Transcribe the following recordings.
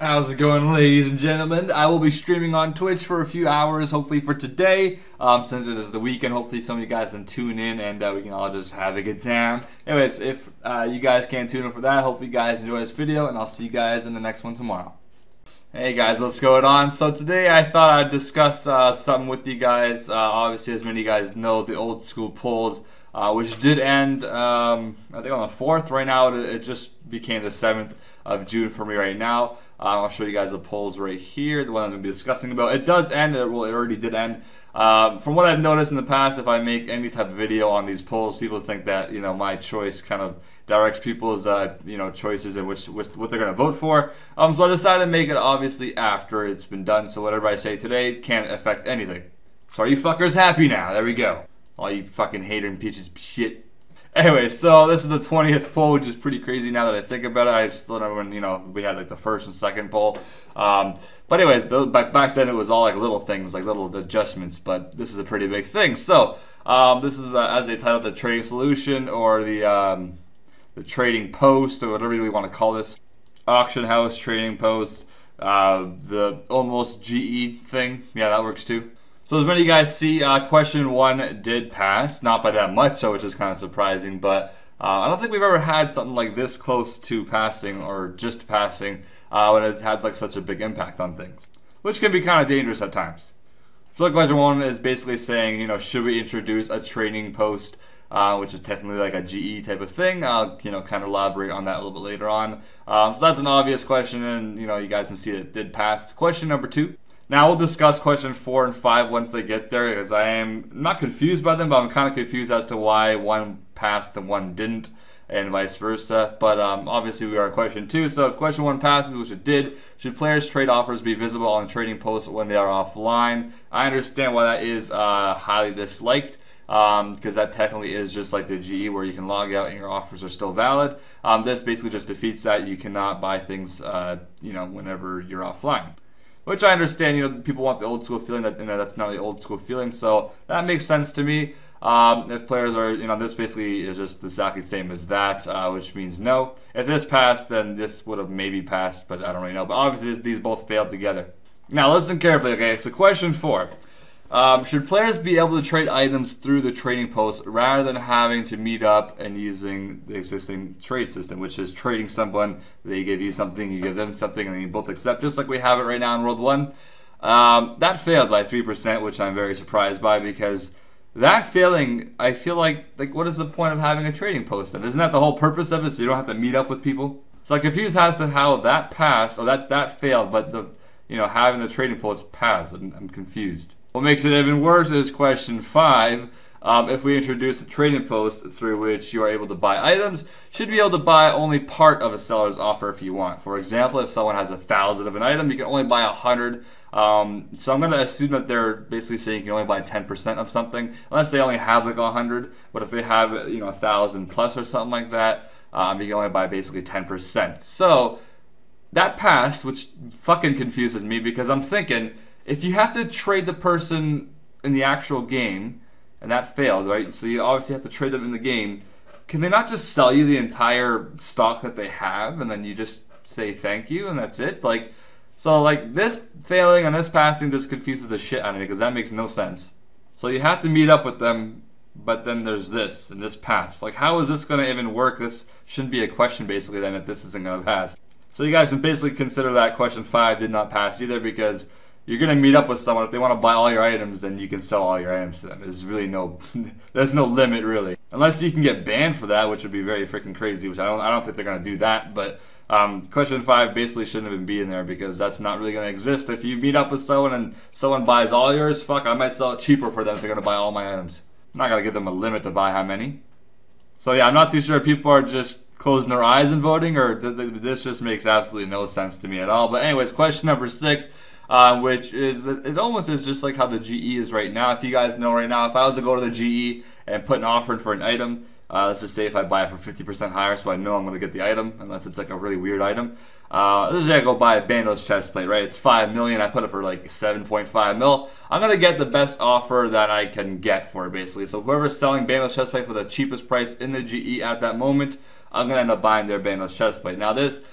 How's it going, ladies and gentlemen? I will be streaming on Twitch for a few hours, hopefully for today. Since it is the weekend, hopefully some of you guys can tune in and we can all just have a good time. Anyways, if you guys can't tune in for that, hope you guys enjoy this video, and I'll see you guys in the next one tomorrow. Hey guys, what's going on? So today I thought I'd discuss something with you guys. Obviously, as many of you guys know, the old school polls, which did end, I think on the 4th. Right now, it just became the 7th of June for me right now. I'll show you guys the polls right here, the one I'm going to be discussing about. It does end, it already did end. From what I've noticed in the past, if I make any type of video on these polls, people think that, you know, my choice kind of directs people's, you know, choices and what they're going to vote for. So I decided to make it obviously after it's been done, so whatever I say today can't affect anything. So are you fuckers happy now? There we go. All you fucking hater and pieces of shit. Anyway, so this is the 20th poll, which is pretty crazy now that I think about it. I still remember when, you know, we had like the first and second poll. But anyways, back then it was all like little things, like little adjustments, but this is a pretty big thing. So this is, as they titled, the trading solution, or the trading post, or whatever you really want to call this. Auction house, trading post, the almost GE thing. Yeah, that works too. So as many of you guys see, question 1 did pass, not by that much, so which is kind of surprising, but I don't think we've ever had something like this close to passing, or just passing, when it has like such a big impact on things, which can be kind of dangerous at times. So question 1 is basically saying, you know, should we introduce a trading post, which is technically like a GE type of thing. I'll, you know, kind of elaborate on that a little bit later on. So that's an obvious question, and, you know, you guys can see it did pass. Question number 2. Now we'll discuss question 4 and 5 once they get there, because I am not confused by them, but I'm kind of confused as to why one passed and one didn't, and vice versa. But obviously we are at question 2, so if question 1 passes, which it did, should players' trade offers be visible on trading posts when they are offline? I understand why that is highly disliked, because that technically is just like the GE, where you can log out and your offers are still valid. This basically just defeats that. You cannot buy things, you know, whenever you're offline. Which I understand, you know, people want the old school feeling, that, you know, that's not the old school feeling, so that makes sense to me. If players are, you know, this basically is just exactly the same as that, which means no. If this passed, then this would have maybe passed, but I don't really know. But obviously, these both failed together. Now, listen carefully, okay? So question 4. Should players be able to trade items through the trading post rather than having to meet up and using the existing trade system, which is trading someone, they give you something, you give them something, and then you both accept, just like we have it right now in World 1. That failed by 3%, which I'm very surprised by, because that failing, I feel like what is the point of having a trading post then? Isn't that the whole purpose of it, so you don't have to meet up with people? So I'm confused as to how that passed, or that failed, but the, you know, having the trading post passed. I'm confused. What makes it even worse is question 5. If we introduce a trading post through which you are able to buy items, should you be able to buy only part of a seller's offer if you want. For example, if someone has 1,000 of an item, you can only buy 100. So I'm going to assume that they're basically saying you can only buy 10% of something, unless they only have like 100. But if they have, you know, 1,000 plus or something like that, you can only buy basically 10%. So that passed, which fucking confuses me, because I'm thinking, if you have to trade the person in the actual game, and that failed, right? So you obviously have to trade them in the game. Can they not just sell you the entire stock that they have, and then you just say thank you, and that's it? Like, so like this failing and this passing just confuses the shit out of me, because that makes no sense. So you have to meet up with them, but then there's this, and this pass. Like, how is this going to even work? This shouldn't be a question, basically, then, if this isn't going to pass. So you guys can basically consider that question 5 did not pass either, because you're going to meet up with someone. If they want to buy all your items, then you can sell all your items to them. There's really no, there's no limit, really. Unless you can get banned for that, which would be very freaking crazy, which I don't think they're going to do that. But question 5 basically shouldn't even be in there, because that's not really going to exist. If you meet up with someone and someone buys all yours, fuck, I might sell it cheaper for them if they're going to buy all my items. I'm not going to give them a limit to buy how many. So yeah, I'm not too sure if people are just closing their eyes and voting, or this just makes absolutely no sense to me at all. But anyways, question number 6. Which is, it almost is just like how the GE is right now. If you guys know right now, if I was to go to the GE and put an offer in for an item, let's just say if I buy it for 50% higher, so I know I'm going to get the item, unless it's like a really weird item. Let's say I go buy a Bandos chest plate, right? It's 5 million, I put it for like 7.5 mil. I'm going to get the best offer that I can get for it, basically. So whoever's selling Bandos chest plate for the cheapest price in the GE at that moment, I'm going to end up buying their Bandos chest plate. Now this,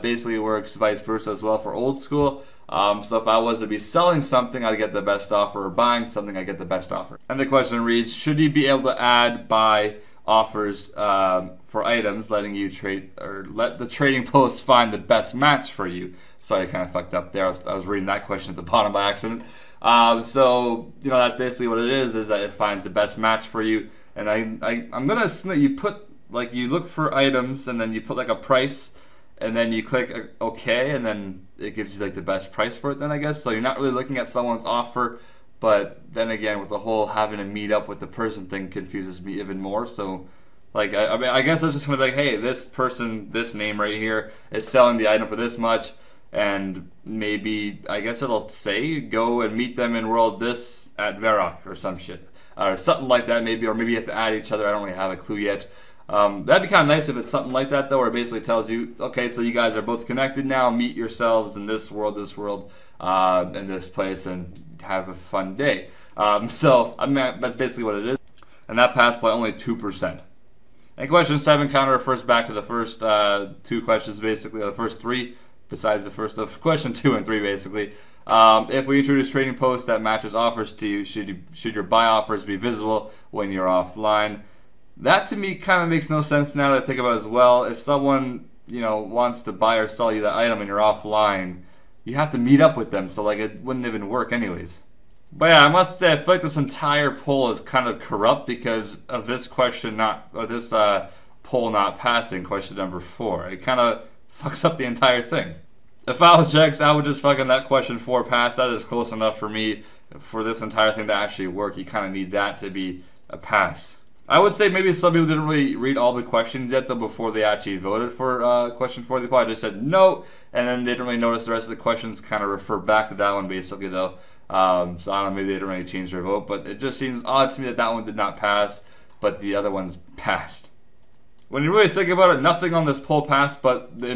Basically works vice versa as well for old school. So if I was to be selling something, I'd get the best offer, or buying something, I get the best offer. And the question reads, should you be able to add buy offers for items, letting you trade, or let the trading post find the best match for you? Sorry, I kind of fucked up there. I was reading that question at the bottom by accident. So, you know, that's basically what it is that it finds the best match for you. And I'm going to assume that you put, like, you look for items, and then you put, like, a price, and then you click OK, and then it gives you, like, the best price for it then, I guess. So you're not really looking at someone's offer, but then again, with the whole having to meet up with the person thing confuses me even more. So, like, I mean, I guess it's just going to be like, hey, this person, this name right here is selling the item for this much. And maybe, I guess it'll say, go and meet them in world this at Verok or some shit. Or something like that maybe, or maybe you have to add each other. I don't really have a clue yet. That'd be kind of nice if it's something like that, though, where it basically tells you, okay, so you guys are both connected now, meet yourselves in this world, in this place, and have a fun day. So, I mean, that's basically what it is. And that passed by only 2%. And question 7 kind of refers back to the first 2 questions, basically, or the first 3. Besides the first of question 2 and 3, basically. If we introduce trading posts that matches offers to you, should your buy offers be visible when you're offline? That to me kind of makes no sense now that I think about it as well. If someone, you know, wants to buy or sell you that item and you're offline, you have to meet up with them, so like it wouldn't even work anyways. But yeah, I must say I feel like this entire poll is kind of corrupt because of this question this poll not passing, question number 4. It kind of fucks up the entire thing. If I was Jex, I would just fucking let question 4 pass. That is close enough for me for this entire thing to actually work. You kind of need that to be a pass. I would say maybe some people didn't really read all the questions yet, though, before they actually voted for question 4. They probably just said no, and then they didn't really notice the rest of the questions kind of refer back to that one, basically, though. So I don't know, maybe they didn't really change their vote, but it just seems odd to me that that one did not pass, but the other ones passed. When you really think about it, nothing on this poll passed but them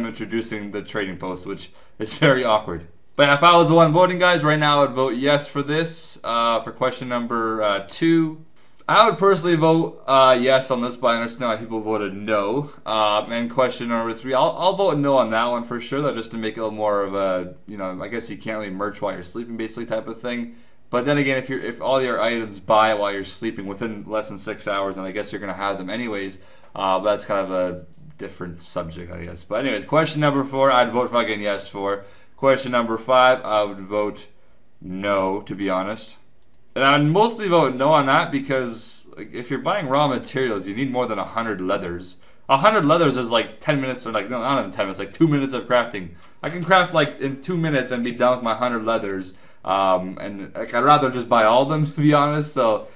introducing the trading post, which is very awkward. But if I was the one voting, guys, right now I would vote yes for this. For question number 2, I would personally vote yes on this, but I understand why people voted no. And question number 3, I'll vote no on that one for sure, though, just to make it a little more of a, you know, I guess you can't really merch while you're sleeping, basically, type of thing. But then again, if all your items buy while you're sleeping within less than 6 hours, then I guess you're going to have them anyways. But that's kind of a different subject, I guess. But anyways, question number 4, I'd vote fucking yes for. Question number 5, I would vote no, to be honest. And I would mostly vote no on that because like, if you're buying raw materials, you need more than 100 leathers. 100 leathers is like 10 minutes, or like, no, not even 10 minutes, like 2 minutes of crafting. I can craft like in 2 minutes and be done with my 100 leathers. And like, I'd rather just buy all of them, to be honest. So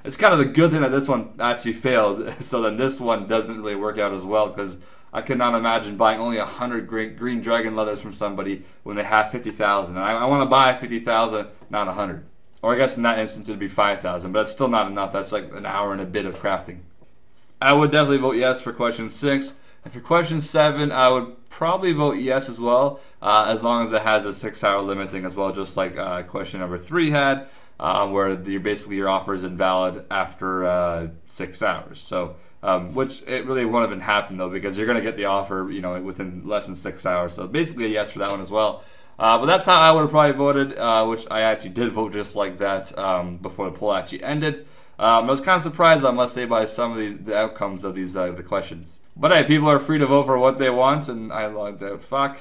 it's kind of a good thing that this one actually failed. So then this one doesn't really work out as well, because I could not imagine buying only 100 green dragon leathers from somebody when they have 50,000. And I want to buy 50,000, not 100. Or I guess in that instance it'd be 5,000, but it's still not enough. That's like an hour and a bit of crafting. I would definitely vote yes for question 6. And for question 7, I would probably vote yes as well, as long as it has a 6-hour limit thing as well, just like question number 3 had, where your offer is invalid after 6 hours. So, which it really won't even happen though, because you're gonna get the offer, you know, within less than 6 hours. So basically a yes for that one as well. But that's how I would have probably voted, which I actually did vote just like that before the poll actually ended. I was kind of surprised, I must say, by some of the outcomes of these the questions. But hey, people are free to vote for what they want, and I logged out. Fuck.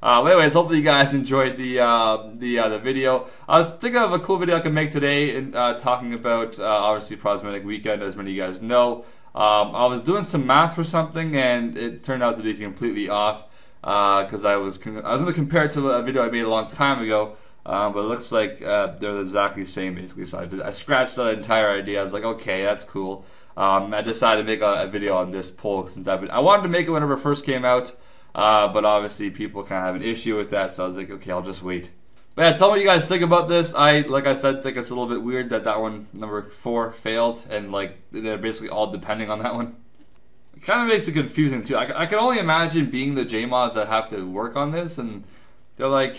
But anyways, hopefully you guys enjoyed the video. I was thinking of a cool video I could make today, talking about obviously Prosmetic Weekend, as many of you guys know. I was doing some math for something, and it turned out to be completely off. Because I was going to compare it to a video I made a long time ago. But it looks like they're exactly the same, basically. So I scratched that entire idea. I was like, okay, that's cool. I decided to make a video on this poll since I wanted to make it whenever it first came out, but obviously people kind of have an issue with that. So I was like, okay, I'll just wait. But yeah, tell me what you guys think about this. Like I said, think it's a little bit weird that one, number 4, failed, and like they're basically all depending on that one. It kind of makes it confusing too. I can only imagine being the JMods that have to work on this, and they're like,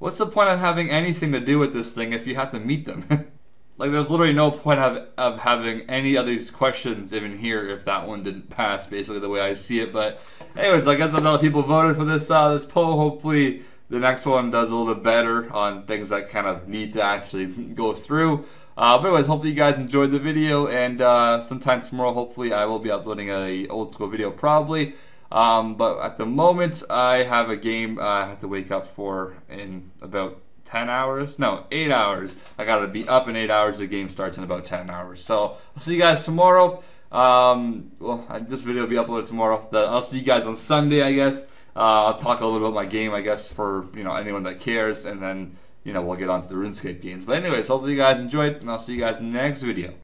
what's the point of having anything to do with this thing if you have to meet them? like there's literally no point of having any of these questions even here if that one didn't pass, basically the way I see it. But anyways, I guess a lot of people voted for this this poll. Hopefully the next one does a little bit better on things that kind of need to actually go through. But anyways, hopefully you guys enjoyed the video, and sometime tomorrow hopefully I will be uploading a old school video probably. But at the moment I have a game I have to wake up for in about 10 hours? No, 8 hours. I gotta be up in 8 hours. The game starts in about 10 hours. So I'll see you guys tomorrow. This video will be uploaded tomorrow. I'll see you guys on Sunday, I guess. I'll talk a little about my game, I guess, for anyone that cares, and then we'll get on to the RuneScape games. But anyways, hopefully you guys enjoyed, and I'll see you guys in the next video.